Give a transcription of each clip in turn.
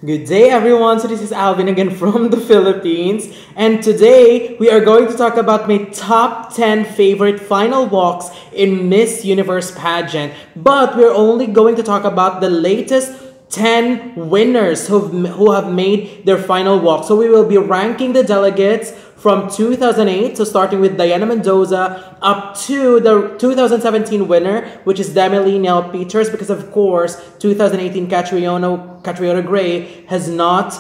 Good day, everyone. So this is Alvin again from the Philippines, and today we are going to talk about my top 10 favorite final walks in Miss Universe pageant. But we're only going to talk about the latest 10 winners who have made their final walk. So we will be ranking the delegates from 2008, so starting with Dayana Mendoza, up to the 2017 winner, which is Demi Peters, because of course 2018 Catriona Gray has not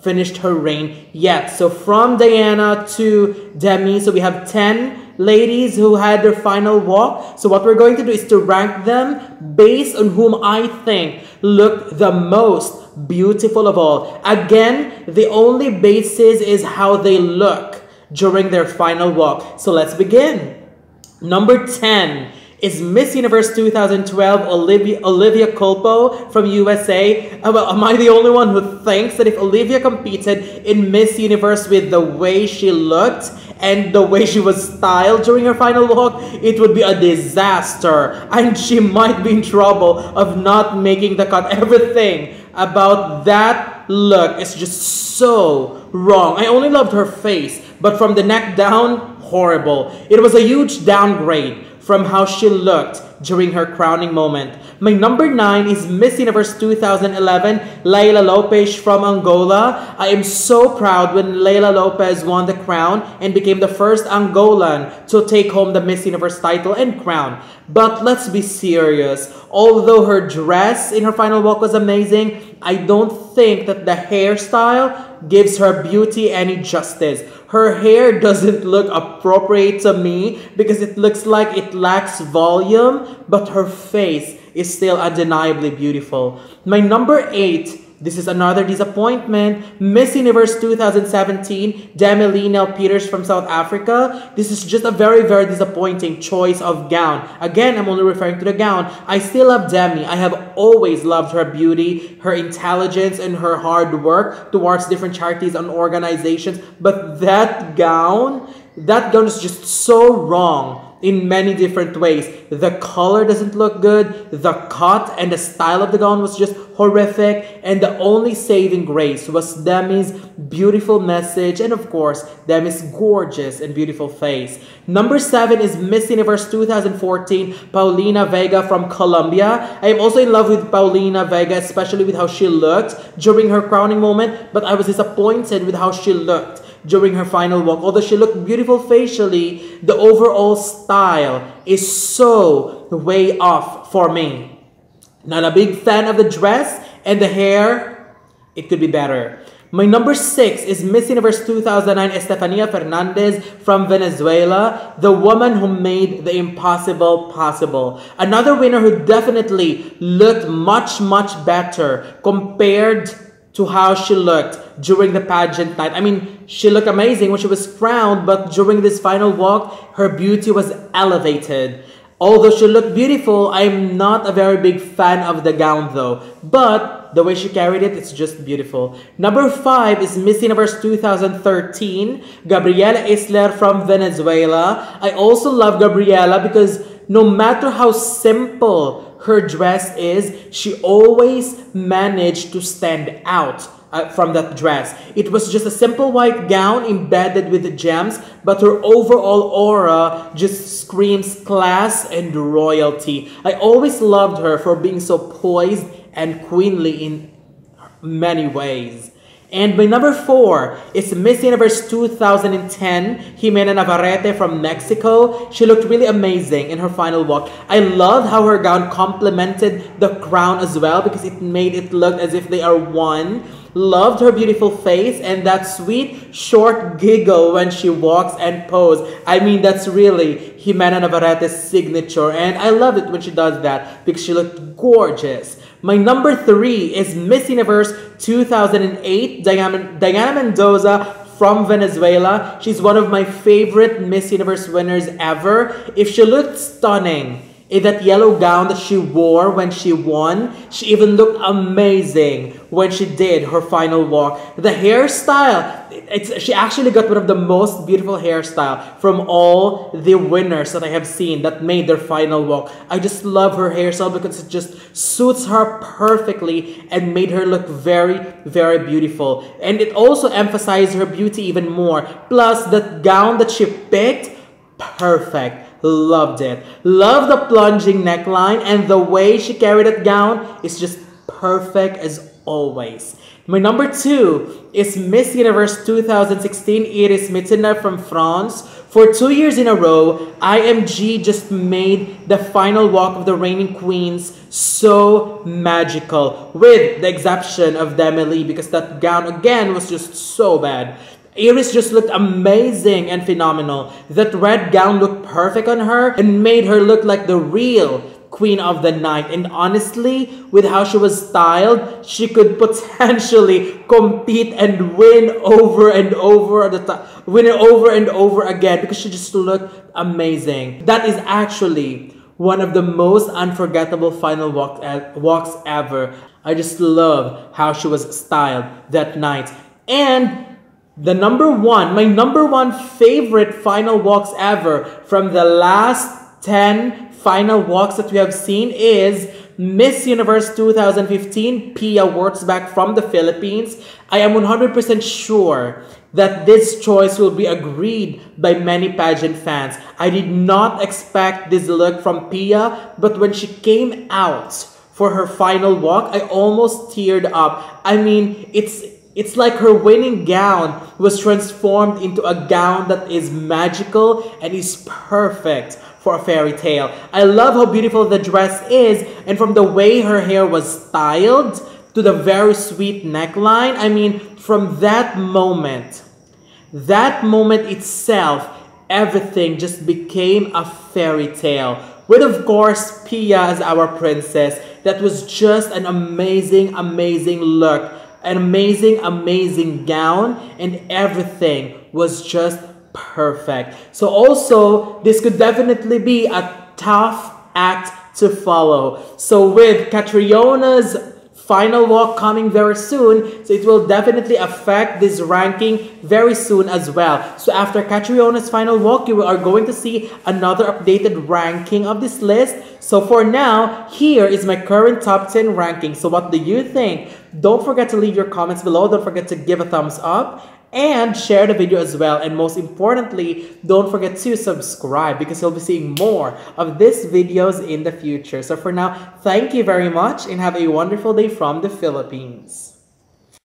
finished her reign yet. So from Dayana to Demi, so we have 10 ladies who had their final walk. So what we're going to do is to rank them based on whom I think looked the most beautiful of all. Again, the only basis is how they look during their final walk. So let's begin. Number 10 is Miss Universe 2012 Olivia Culpo from USA. Well, am I the only one who thinks that if Olivia competed in Miss Universe with the way she looked and the way she was styled during her final walk, it would be a disaster, and she might be in trouble of not making the cut. Everything about that look is just so wrong. I only loved her face, but from the neck down, horrible. It was a huge downgrade from how she looked during her crowning moment. My number 9 is Miss Universe 2011, Leila Lopes from Angola. I am so proud when Leila Lopes won the crown and became the first Angolan to take home the Miss Universe title and crown. But let's be serious. Although her dress in her final walk was amazing, I don't think that the hairstyle gives her beauty any justice. Her hair doesn't look appropriate to me because it looks like it lacks volume, but her face is still undeniably beautiful. My number 8, this is another disappointment, Miss Universe 2017, Demi Peters from South Africa. This is just a very, very disappointing choice of gown. Again, I'm only referring to the gown. I still love Demi. I have always loved her beauty, her intelligence, and her hard work towards different charities and organizations. But that gown is just so wrong in many different ways. The color doesn't look good, the cut and the style of the gown was just horrific, and the only saving grace was Demi's beautiful message and of course Demi's gorgeous and beautiful face. Number 7 is Miss Universe 2014, Polina Vega from Colombia. I am also in love with Polina Vega, especially with how she looked during her crowning moment, but I was disappointed with how she looked during her final walk. Although she looked beautiful facially, the overall style is so way off for me. Not a big fan of the dress and the hair. It could be better. My number 6 is Miss Universe 2009 Stefania Fernandez from Venezuela, the woman who made the impossible possible. Another winner who definitely looked much, much better compared to how she looked during the pageant night. I mean, she looked amazing when she was crowned, but during this final walk, her beauty was elevated. Although she looked beautiful, I'm not a very big fan of the gown though. But the way she carried it, it's just beautiful. Number 5 is Miss Universe 2013, Gabriela Isler from Venezuela. I also love Gabriela because no matter how simple her dress is, she always managed to stand out from that dress. It was just a simple white gown embedded with the gems, but her overall aura just screams class and royalty. I always loved her for being so poised and queenly in many ways. And my number 4 is Miss Universe 2010, Ximena Navarrete from Mexico. She looked really amazing in her final walk. I loved how her gown complemented the crown as well because it made it look as if they are one. Loved her beautiful face and that sweet short giggle when she walks and poses. I mean, that's really Ximena Navarrete's signature, and I love it when she does that because she looked gorgeous. My number 3 is Miss Universe 2008, Dayana Mendoza from Venezuela. She's one of my favorite Miss Universe winners ever. If she looked stunning In that yellow gown that she wore when she won, she even looked amazing when she did her final walk. The hairstyle, she actually got one of the most beautiful hairstyle from all the winners that I have seen that made their final walk. I just love her hairstyle because it just suits her perfectly and made her look very, very beautiful. And it also emphasized her beauty even more. Plus, that gown that she picked, perfect. Loved it. Love the plunging neckline, and the way she carried that gown is just perfect as always. My number 2 is Miss Universe 2016. It is Mittenaere from France. For 2 years in a row, IMG just made the final walk of the reigning queens so magical, with the exception of Demi, because that gown again was just so bad. Iris just looked amazing and phenomenal. That red gown looked perfect on her and made her look like the real queen of the night. And honestly, with how she was styled, she could potentially compete and win over and over again because she just looked amazing. That is actually one of the most unforgettable final walks ever. I just love how she was styled that night. And my number 1 favorite final walks ever from the last 10 final walks that we have seen is Miss Universe 2015, Pia Wurtzbach from the Philippines. I am 100% sure that this choice will be agreed by many pageant fans. I did not expect this look from Pia, but when she came out for her final walk, I almost teared up. I mean, it's like her winning gown was transformed into a gown that is magical and is perfect for a fairy tale. I love how beautiful the dress is, and from the way her hair was styled to the very sweet neckline. I mean, from that moment itself, everything just became a fairy tale. With, of course, Pia as our princess. That was just an amazing, amazing look. An amazing, amazing gown, and everything was just perfect. So also, this could definitely be a tough act to follow. So with Catriona's final walk coming very soon, so it will definitely affect this ranking very soon as well. So after Catriona's final walk, you are going to see another updated ranking of this list. So for now, here is my current top 10 ranking. So what do you think? Don't forget to leave your comments below. Don't forget to give a thumbs up and share the video as well. And most importantly, don't forget to subscribe because you'll be seeing more of these videos in the future. So for now, thank you very much and have a wonderful day from the Philippines.